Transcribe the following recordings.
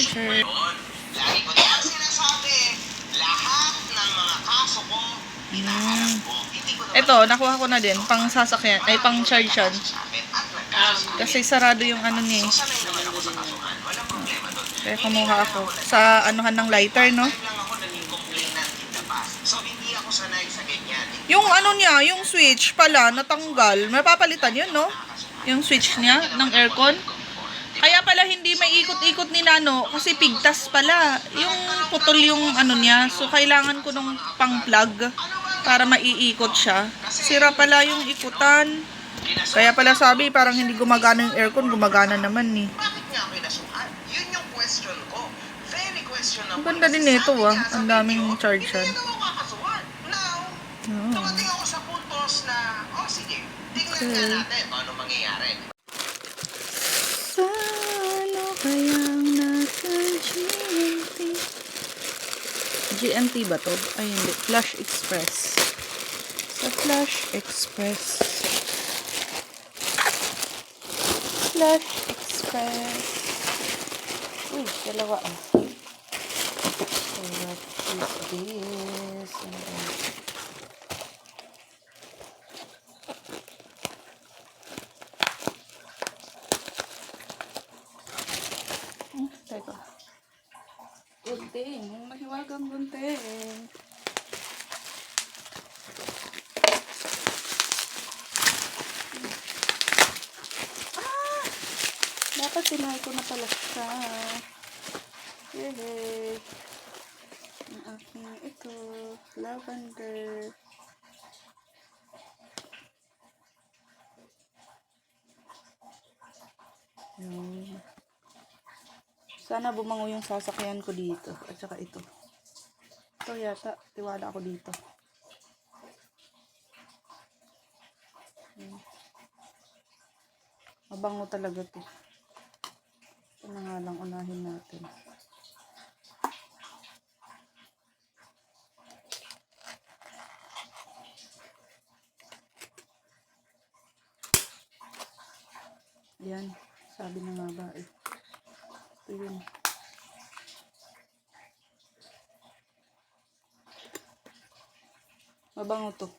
charger. Lagi ko na sinasabi, lahat ng mga kaso ko, hinaharap ko. Ito, nakuha ko na din. Pang sasakyan. Ay, pang charge yan. Kasi sarado yung ano niya eh. Sanay naman ako sa kasuhan. Walang problema doon. Kaya kumuha ako. Sa anuhan ng lighter, no? Time lang ako naging complainant in the past. So, hindi ako sanay sa ganyan. Yung ano niya, yung switch pala, natanggal. Mapapalitan yun, no? Yung switch niya ng aircon. Kaya pala hindi may ikot-ikot ni Nano kasi pigtas pala. Yung putol yung ano niya. So, kailangan ko nung pang-plug para maiikot siya. Sira pala yung ikutan. Kaya pala sabi, parang hindi gumagana yung aircon. Gumagana naman eh. Bakit nga ako nasuhan? Yun yung question ko. Very questionable. Ang ganda din ito ah. Ang daming charge yan. Hindi naman kakasuhan. Now, dumating ako sa puntos na, sige, tingnan nga natin paano mangyayari. Ano kayang nasa GMT? GMT ba to? Ay hindi. Flash Express. Sa Flash Express. Flash Express. Uy, dalawa ah. So what is this? Teka. Gunting. Yung mahiwagang gunting. Dapat sinay ko na pala siya. Yay! Ang aking ito. Lavender. Yun. Sana bumango yung sasakyan ko dito. At saka ito. Ito yata. Tiwala ako dito. Mabango talaga to. Ito na nga lang unahin natin. Yan. Sabi na nga ba eh. Ito yun. Mabango to.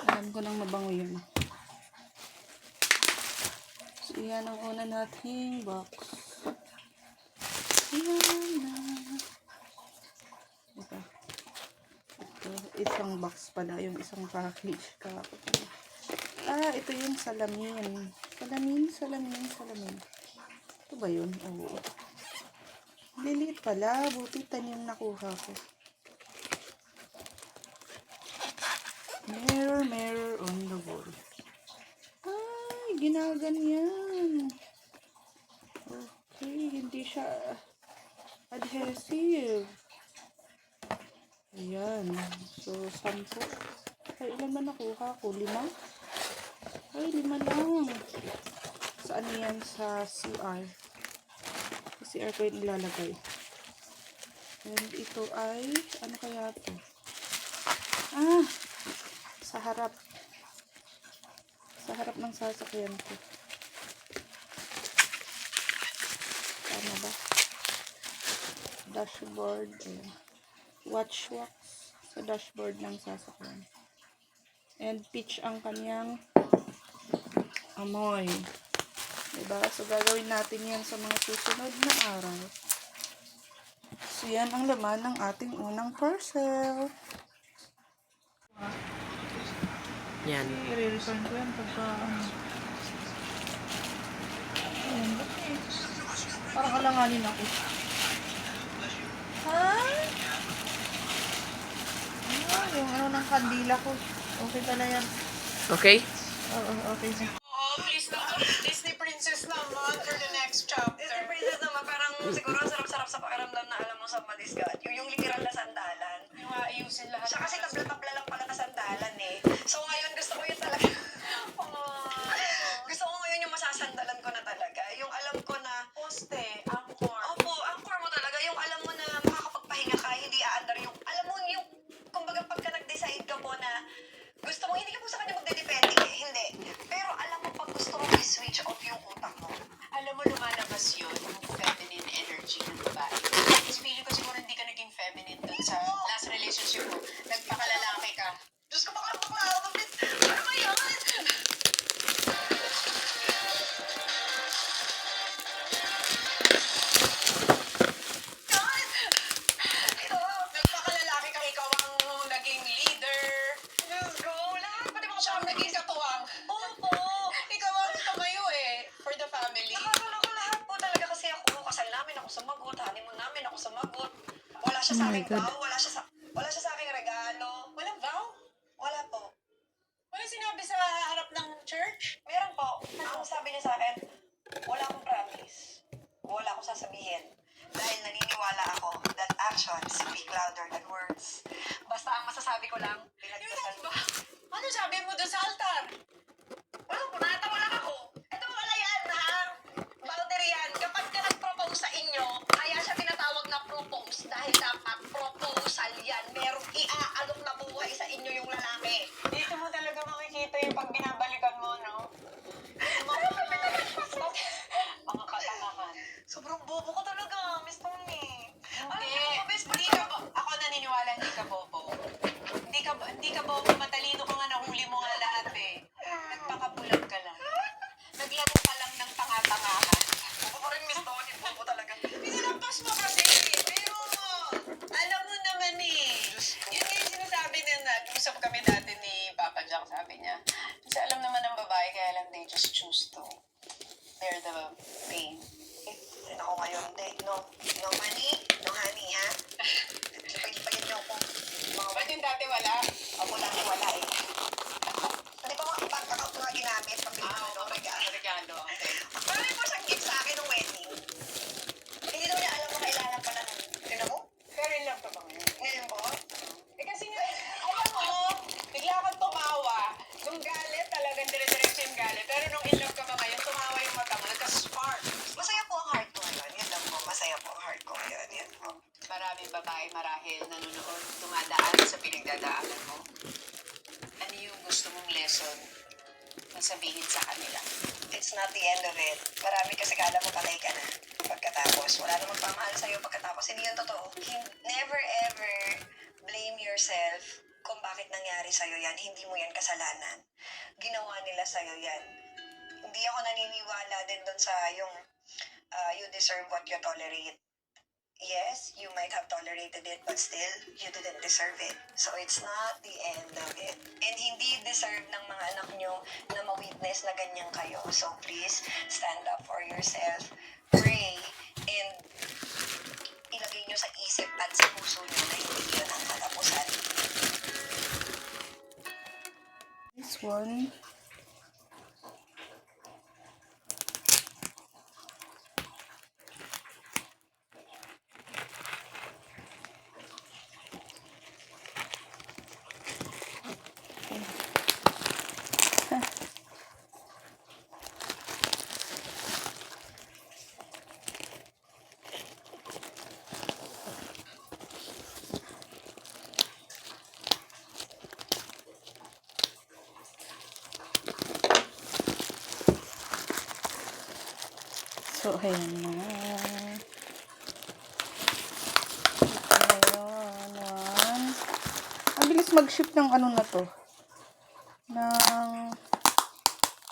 Alam ko nang mabango yun. So, yan ang una nating box. Yan na. Ito, isang box pala. Yung isang package. Ito yung salamin. Salamin. Ito ba yun? Oo. Liliit pala. Buti tanim nakuha ko. Mirror on the wall. Ay, ginaganyan. Okay, hindi siya adhesive. Ayan. So, 10. Ay, ilan man nakuha ko? 5? Ay, 5 lang. Saan yan? Sa CR. Sa CR ko yung ilalagay. And ito ay, ano kaya ito? Sa harap. Sa harap ng sasakyan ko. Tama ba? Dashboard. Ayan. Watch wax sa dashboard ng sasakyan. And pitch ang kanyang amoy. Diba? So, gagawin natin yan sa mga susunod na araw. So, yan ang laman ng ating unang parcel. Yan. I-return ko yan pagka ayan, okay. Parang alanganin ako. Yung ano ng kandila ko. Okay pala yan. Okay? Oo, okay. Please naman, Disney Princess naman for the next chapter. Disney Princess naman, parang siguro sarap-sarap sa pakiramdam na alam mo sa Malisgat. Yung literal na sandalan. Yung ayusin lahat. Siya kasi tabla-tabla lang pala na sandalan eh. So ngayon gusto ko yun talaga. Gusto ko ngayon yung masasandalan ko na talaga. Yung alam ko na poste, anchor. Opo, anchor mo talaga. Yung alam mo na makakapagpahinga ka, hindi aandar yung, alam mo yung, kumbaga pagka nag-decide ka po na gusto mo, hindi ka po sa kanya magdedepende eh. Hindi. Pero alam mo pag gusto mo i-switch off yung utak mo. Alam mo lumalabas yun, yung feminine energy. sumagot. Honeymoon namin, ako sumagot. Wala siya sa Oh my aking God. vow, wala siya sa aking regalo. Walang vow? Wala po. Wala sinabi sa harap ng church? Meron po. Ang sabi niya sa akin, wala akong promise. Wala akong sasabihin. Dahil naniniwala ako that actions speak louder than words. Basta ang masasabi ko lang, pinagdasal mo. Ano sabi mo doon sa altar? Wala po, natawa lang ako. Ito wala yan, ha? Boundary yan. Kapag ka nag-propose sa inyo, kaya siya tinatawag na propose dahil dapat proposal yan. Merong iaalok na buhay sa inyo yung lalaki. Dito mo talaga makikita yung pag binabalikan mo, no? Mga katangahan. Sobrang bobo ko talaga, Miss Tony. Hindi ka ako naniniwala hindi ka bobo. Hindi ka bobo, matalino ka nga, nahuli mo nga lahat eh. Nagpakabulag ka lang. Naglaro ka lang ng tanga-tangahan. Bobo ko rin, Miss Tony. Bobo talaga. Pinalampas mo kasi. Pero, alam mo naman eh. Yun nga yung sinasabi na nag-usap kami dati ni Papa Jack, sabi niya. Kasi alam naman ng babae, kaya lang they just choose to bear the pain. Eh, ako ngayon, no money, no honey, ha? Pagpalit niyo ako. Ba't yung dati wala? Ako lang wala eh. Hindi pa mga bank account nga ginamit, pabili ko ng regalo. Regalo. Okay. Marami po siyang gift sa akin ng wedding. Hindi daw niya alam na kailangan pala ng, tinan mo? Pero in love ka ba ngayon? Ngayon po? Eh kasi nga, alam mo, bigla kang tumawa. Nung galit, talagang dire-diretso yung galit. Pero nung in love ka ba ngayon, tumawa yung mata mo. Nagka-spark. Masaya po ang heart ko ngayon. Yan lang po, masaya po ang heart ko ngayon. Yan po. Maraming babae marahil nanonood, dumadaan sa pinagdadaanan mo. Ano yung gusto mong lesson na sabihin sa kanila? It's not the end of it. Marami kasi kala mo patay ka na. Pagkatapos, wala na magpamahal sa'yo pagkatapos. Hindi yun totoo. Never ever blame yourself kung bakit nangyari sa'yo yan. Hindi mo yan kasalanan. Ginawa nila sa'yo yan. Hindi ako naniniwala din doon sa yung you deserve what you tolerate. Yes, you might have tolerated it, but still, you didn't deserve it. So it's not the end of it. And hindi deserve ng mga anak nyo na ma-witness na ganyan kayo. So please, stand up for yourself, pray, and ilagay nyo sa isip at sa puso nyo na hindi yun ang katapusan. This one. So, ayan na. Ayan. Ang bilis mag-ship ng ano na to. Ng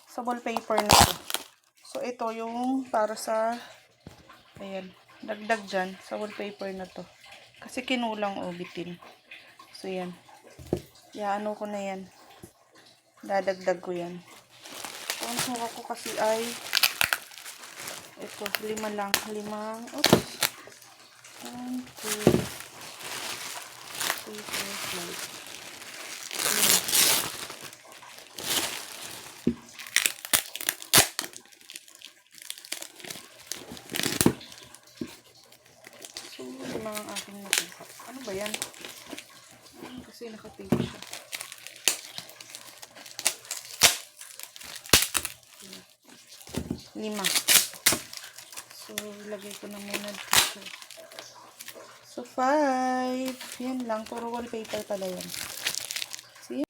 sa wallpaper na to. So, ito yung para sa ayan. Dagdag dyan sa wallpaper na to. Kasi kinulang bitin. So, yan. Ano ko na yan. Dadagdag ko yan. So, ang suka ko kasi ay ito, 5 lang. 5. Oops. 1, 2, 3, 4, 5. So, 5 ang aking nakuha. Ano ba yan? Kasi nakapaste siya. 5. So, lagay ko na muna dito. So, 5. Yan lang. Puro wallpaper pala yan. See?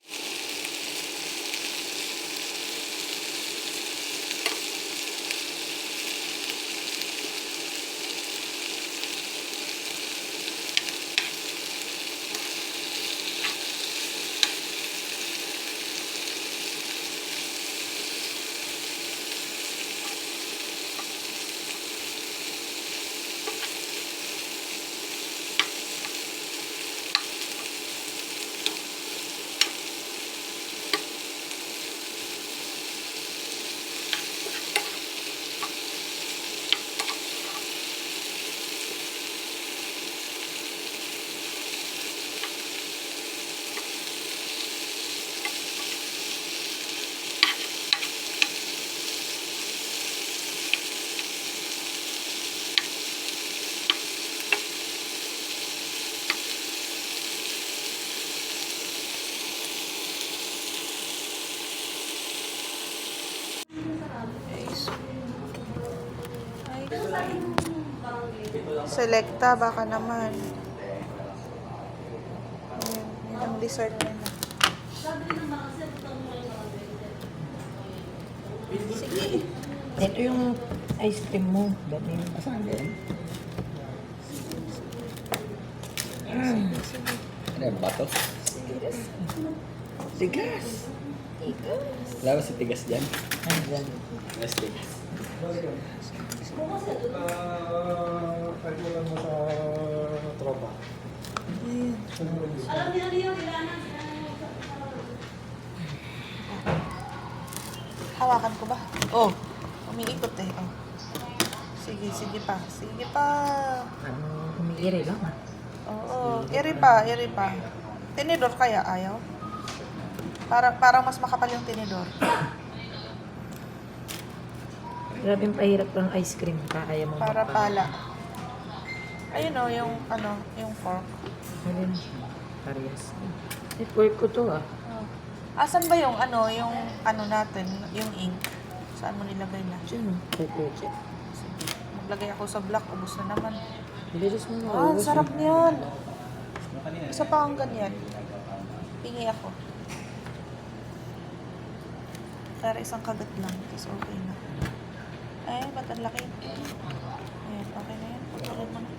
Selecta, baka naman. Ayan, yun ang dessert nila. Sige. Ito yung ice cream mo. Dati yung asan din? Ano yung bato? Tigas. Wala ba si Tigas dyan? Andyan. Mas Tigas. Hawakan ko ba? Oh, umiikot eh. Oh. Sige, sige pa. Sige pa. Ano, umiiri lang ah. Oo, iri pa, iri pa. Tinidor kaya ayaw? Parang mas makapal yung tinidor. Grabe yung pahirap ng ice cream. Kaya mo Para magpa- pala. Ayun o, yung yung fork. Alin? Parehas. Eh, pork ko to ah. Oh. Asan ba yung yung natin, yung ink? Saan mo nilagay na? Diyan, pwede. Maglagay ako sa black, ubos na naman. Bilis mo na. Ah, ang sarap niyan. Isa pa ang ganyan. Pingi ako. Para isang kagat lang, tapos okay na. Ay, ba't ang laki? Ayan, okay na yan. Pagkagat mo na.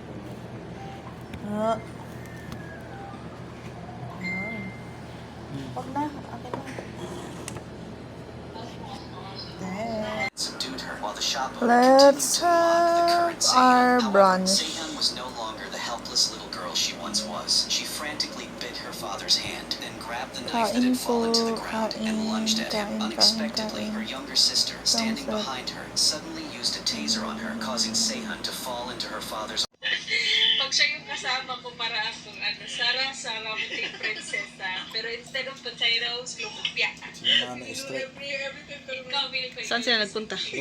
Ah. Ayan. Huwag na, akin na. Then, Subdued her while the shop let's continued to mock the have current Seihan. our However, brunch. Seihan was no longer the helpless little girl she once was. She frantically bit her father's hand, then grabbed the knife that Kain had fallen to the po, ground and lunged at him. kain. Unexpectedly, her younger sister, standing Thumbs up. behind her, suddenly used a taser on her, causing Seihan to fall into her father's Pag siya yung kasama ko para akong Sara munting prinsesa. Pero instead of potatoes, lumpia. Ikaw, ko. Saan sila nagpunta? Sa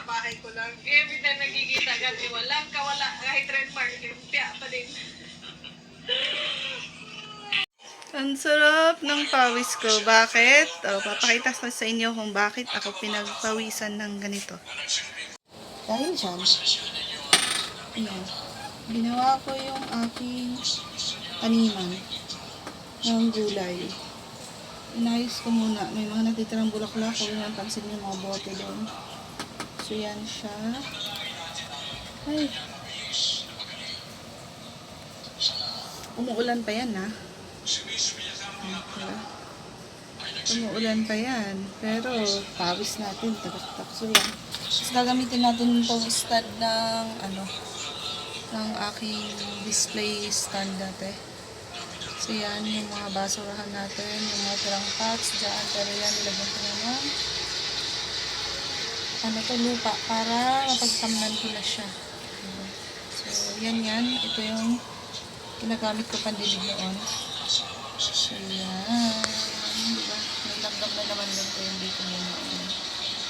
bahay ko lang. Every time nagkikita kami, walang kawala. Kahit red mark, lumpia pa din. Ang sarap ng pawis ko. Bakit? O, papakita ko sa inyo kung bakit ako pinagpawisan ng ganito. Dahil dyan, ayan, ginawa ko yung aking taniman ng gulay. Inayos ko muna. May mga natitirang bulaklak. Huwag nyo pansin yung mga bote doon. So, yan siya. Ay. Umuulan pa yan, ha? Diba? Umuulan pa yan. Pero, pawis natin. Tagaktak. So, yan. Tapos, gagamitin natin itong stand ng, ng aking display stand dati. So, yan. Yung mga basurahan natin. Yung mga tirang pots dyan. Pero yan, nilagyan ko naman. Lupa. Para mapagtamnan ko na siya. So, yan. Ito yung ginagamit ko pandilig noon. So, yan. Diba? May langgam na naman din ko yung dito mo noon.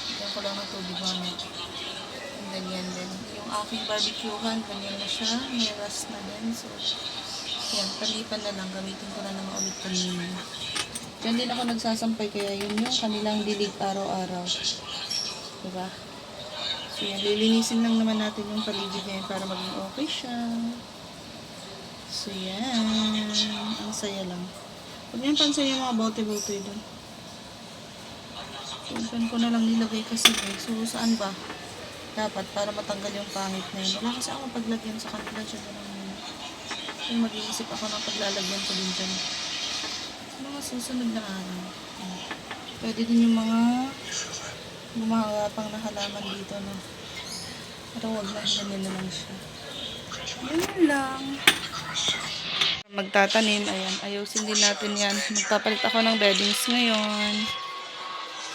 Bigyan ko lang ng tubig mamaya. And then yan din. Yung aking barbecuehan, ganyan na siya. May rust na din. So, yan. Palipan na lang. Gamitin ko na naman ulit kanina. Diyan din ako nagsasampay. Kaya yun yung kanilang dilig araw-araw. Diba? So, yan. Lilinisin lang naman natin yung paligid niya para maging okay siya. So, yan. Ang saya lang. Huwag niyan pansin yung mga bote-bote doon. So, saan ko na lang nilagay kasi. So, saan ba? Dapat para matanggal yung pangit na yun. Wala kasi ako paglagyan sa kanila siya doon. Yung mag-iisip ako ng paglalagyan ko din dyan. Sa mga susunod na araw. Pwede din yung mga pang halaman dito, no? Pero huwag na, ganyan na lang siya. Yun lang. Magtatanim, ayan, ayusin din natin yan. Magpapalit ako ng beddings ngayon.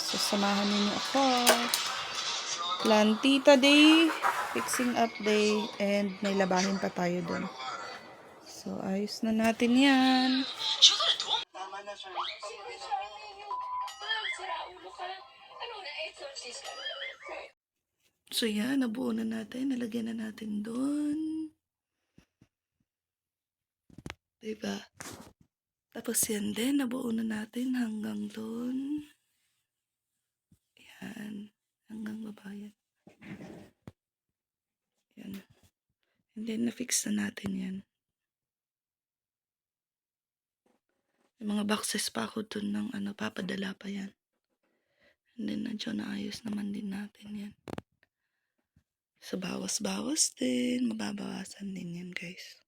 So, samahan ninyo ako. Plantita day, fixing up day, and may labahin pa tayo dun. So, ayos na natin yan. So, yan, nabuo na natin. Nalagyan na natin dun. Diba? Tapos yan din, nabuo na natin hanggang dun. Yan. Hanggang baba yan. Yan. And then, na-fix na natin yan. May mga boxes pa ako dun ng papadala pa yan. And then, medyo naayos naman din natin yan. So, bawas-bawas din. Mababawasan din yan, guys.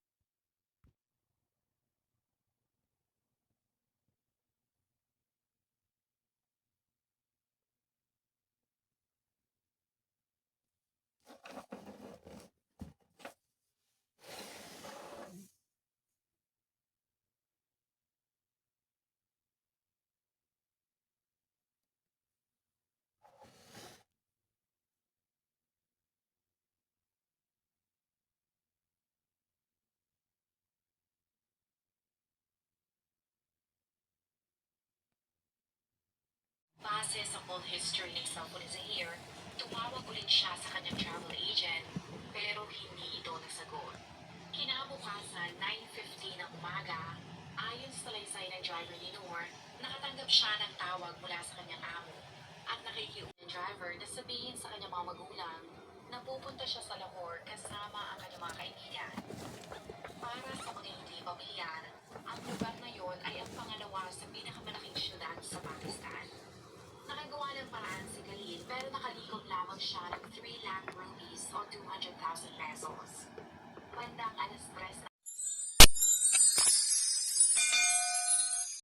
Base sa call history ng cellphone ni Zahir, tumawag ulit siya sa kanyang travel agent, pero hindi ito nasagot. Kinabukasan, 9:50 ng umaga, ayon sa salaysay ng driver ni Noor, nakatanggap siya ng tawag mula sa kanyang amo at nakikiusap ng driver na sabihin sa kanyang mga magulang na pupunta siya sa Lahore kasama ang kanyang mga kaibigan. Para sa mga hindi pamilyar, ang lugar na yon ay ang pangalawa sa pinakamalaking syudad sa Pakistan.